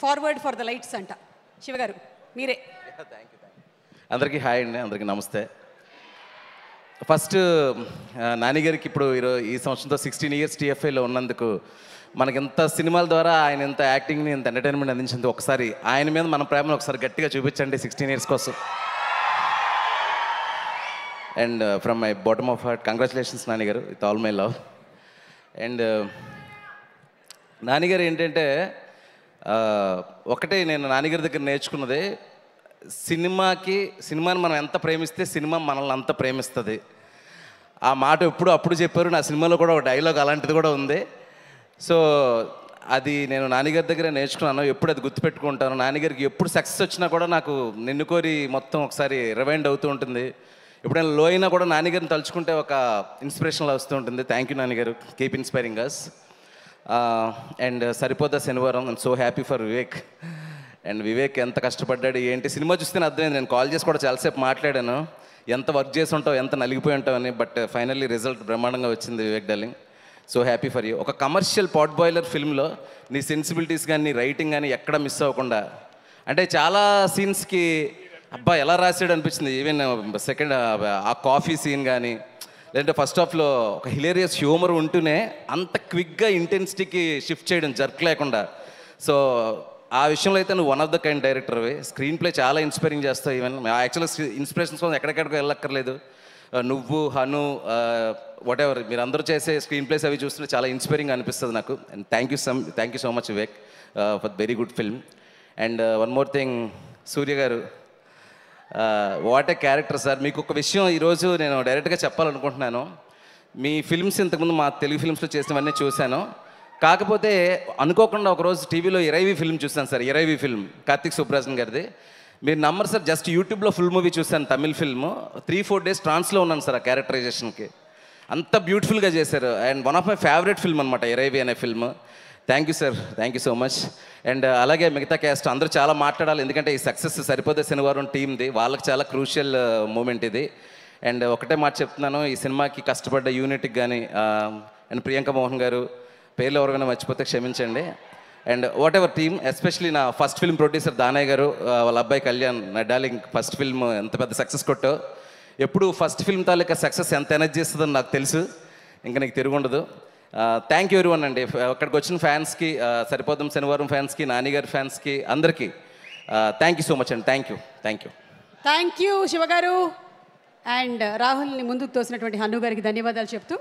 Forward for the lights అంట. శివగారు మీరే. అందరికీ హాయ్ అండి, అందరికీ నమస్తే. ఫస్ట్ నాని గారికి ఇప్పుడు ఈ సంవత్సరంతో 16 years TFIలో ఉన్నందుకు, మనకి ఎంత సినిమాల ద్వారా ఆయన ఎంత యాక్టింగ్ని ఎంత ఎంటర్టైన్మెంట్ అందించింది, ఒకసారి ఆయన మీద మన ప్రేమను ఒకసారి గట్టిగా చూపించండి 16 years కోసం. And from my bottom of heart congratulations Nani garu, with all my love. And నానిగారు ఏంటంటే, ఒకటే నేను నానిగారి దగ్గర నేర్చుకున్నది, సినిమాని మనం ఎంత ప్రేమిస్తే సినిమా మనల్ని అంత ప్రేమిస్తుంది. ఆ మాట అప్పుడు చెప్పారు. నా సినిమాలో కూడా ఒక డైలాగ్ అలాంటిది కూడా ఉంది. సో అది నేను నానిగారి దగ్గర నేర్చుకున్నాను. ఎప్పుడు అది గుర్తుపెట్టుకుంటాను. నానిగారికి ఎప్పుడు సక్సెస్ వచ్చినా కూడా నాకు నిన్ను కోరి మొత్తం ఒకసారి రివైండ్ అవుతూ ఉంటుంది. ఎప్పుడైనా లో అయినా కూడా నానిగారిని తలుచుకుంటే ఒక ఇన్స్పిరేషన్లో వస్తూ ఉంటుంది. థ్యాంక్ యూ నానిగారు, keep inspiring us. And Saripodhaa Sanivaaram, I'm so happy for Vivek. And Vivek ఎంత కష్టపడ్డాడు ఏంటి, సినిమా చూస్తేనే అర్థమైంది. నేను కాల్ చేసి కూడా చాలాసేపు మాట్లాడాను, ఎంత వర్క్ చేసి ఉంటావు, ఎంత నలిగిపోయి ఉంటావు అని. బట్ ఫైనల్లీ రిజల్ట్ బ్రహ్మాండంగా వచ్చింది Vivek darling. So happy for you. ఒక కమర్షియల్ పాట్ బాయిలర్ ఫిల్మ్లో నీ సెన్సిబిలిటీస్ కానీ నీ రైటింగ్ కానీ ఎక్కడ మిస్ అవ్వకుండా, అంటే చాలా సీన్స్కి అబ్బా ఎలా రాసాడు అనిపించింది. ఈవెన్ సెకండ్ ఆ కాఫీ సీన్ కానీ, లేదంటే ఫస్ట్ హాఫ్లో ఒక హిలేరియస్ హ్యూమర్ ఉంటూనే అంత క్విక్గా ఇంటెన్సిటీకి షిఫ్ట్ చేయడం జర్క్ లేకుండా. సో ఆ విషయంలో అయితే నువ్వు వన్ ఆఫ్ ద కైండ్ డైరెక్టర్వి. స్క్రీన్ ప్లే చాలా ఇన్స్పైరింగ్ చేస్తావు. ఈవెన్ యాక్చువల్గా ఇన్స్పిరేషన్స్ కోసం ఎక్కడికెక్కడికి వెళ్ళక్కర్లేదు. నువ్వు హను వాట్ ఎవర్ మీరందరూ చేసే స్క్రీన్ ప్లేస్ అవి చూస్తుంటే చాలా ఇన్స్పైరింగ్ అనిపిస్తుంది నాకు. And thank you so much Vivek for very good film. And one more thing, Surya garu, what A character sir. మీకు ఒక విషయం ఈరోజు నేను డైరెక్ట్గా చెప్పాలనుకుంటున్నాను. మీ ఫిల్మ్స్ ఇంతకుముందు మా తెలుగు ఫిల్మ్స్లో చేసినవన్నీ చూశాను. కాకపోతే అనుకోకుండా ఒకరోజు టీవీలో ఇరైవి ఫిల్మ్ చూశాను సార్. ఇరైవి ఫిల్మ్ కార్తిక్ సుబ్రాజన్ గారిది. మీరు నమ్మరు సార్, జస్ట్ యూట్యూబ్లో ఫుల్ మూవీ చూశాను, తమిళ్ ఫిల్మ్. 3-4 days ట్రాన్స్లో ఉన్నాను సార్ ఆ క్యారెక్టరైజేషన్కి. అంత బ్యూటిఫుల్గా చేశారు. And one of my favourite film అనమాట ఇరైవి అనే film. Thank you sir, thank you so much. And అలాగే మిగతా క్యాస్ట్ అందరూ చాలా మాట్లాడాలి, ఎందుకంటే ఈ సక్సెస్ సరిపోతే శనివారం టీమ్ది, వాళ్ళకి చాలా క్రూషియల్ మూమెంట్ ఇది. అండ్ ఒకటే మాట చెప్తున్నాను, ఈ సినిమాకి కష్టపడ్డ యూనిట్కి కానీ, అండ్ ప్రియాంక మోహన్ గారు, పేర్లు ఎవరైనా మర్చిపోతే క్షమించండి. And what ever team, especially నా ఫస్ట్ ఫిల్మ్ ప్రొడ్యూసర్ దానయ్య గారు, వాళ్ళ అబ్బాయి కళ్యాణ్, నా డార్లింగ్ ఫస్ట్ ఫిల్మ్ ఎంత పెద్ద సక్సెస్ కొట్టో. ఎప్పుడు ఫస్ట్ ఫిల్మ్ తాలూకా సక్సెస్ ఎంత ఎనర్జీ ఇస్తుందని నాకు తెలుసు, ఇంకా నీకు తిరుగుండదు. థ్యాంక్ యూ ఎవరీవన్ అండి. అక్కడికి వచ్చిన ఫ్యాన్స్కి, సరిపోదాం శనివారం ఫ్యాన్స్కి, నానిగారి ఫ్యాన్స్కి, అందరికీ థ్యాంక్ యూ సో మచ్ అండి. థ్యాంక్ యూ శివగారు. అండ్ రాహుల్ని ముందుకు తోసినటువంటి హను గారికి ధన్యవాదాలు చెప్తూ